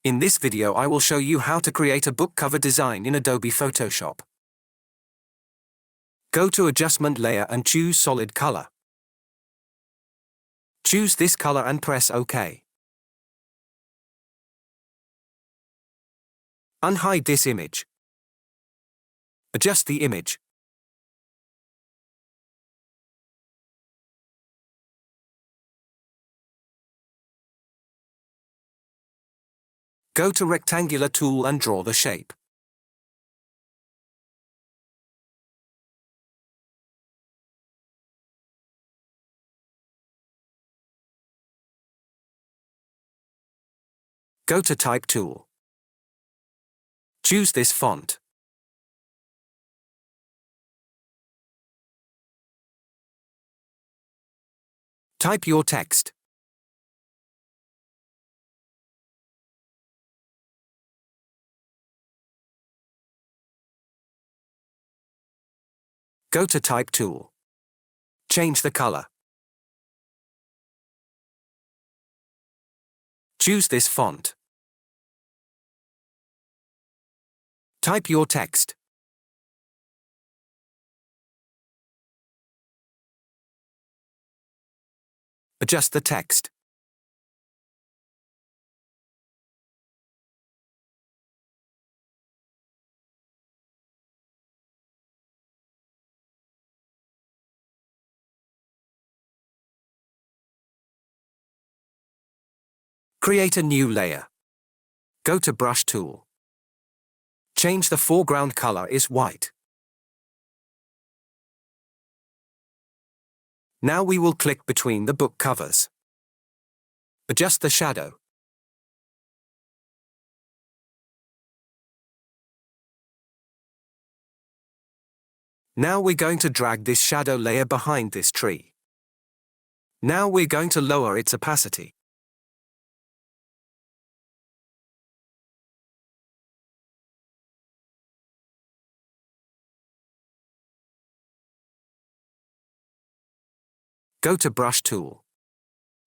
In this video I will show you how to create a book cover design in Adobe Photoshop. Go to Adjustment Layer and choose Solid Color. Choose this color and press OK. Unhide this image. Adjust the image. Go to Rectangular tool and draw the shape. Go to Type tool. Choose this font. Type your text. Go to Type tool. Change the color. Choose this font. Type your text. Adjust the text. Create a new layer. Go to Brush tool. Change the foreground color is white. Now we will click between the book covers. Adjust the shadow. Now we're going to drag this shadow layer behind this tree. Now we're going to lower its opacity. Go to Brush tool.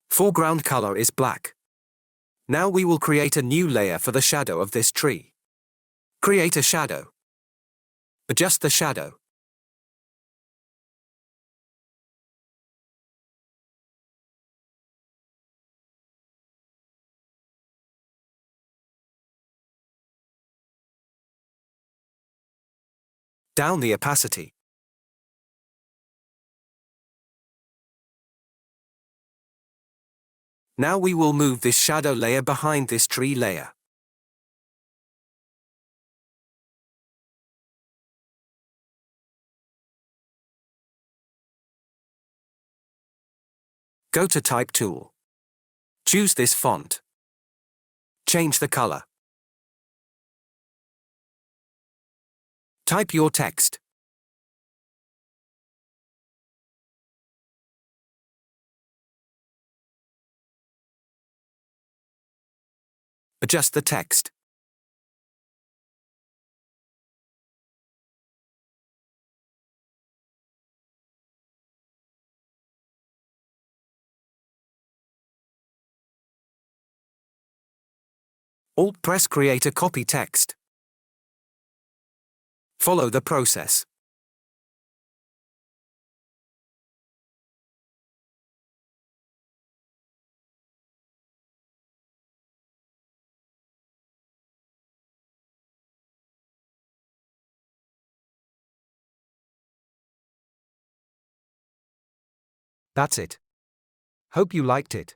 Foreground color is black. Now we will create a new layer for the shadow of this tree. Create a shadow. Adjust the shadow. Down the opacity. Now we will move this shadow layer behind this tree layer. Go to Type tool. Choose this font. Change the color. Type your text. Adjust the text. Alt press Create a copy text. Follow the process. That's it. Hope you liked it.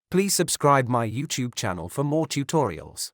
Please subscribe my YouTube channel for more tutorials.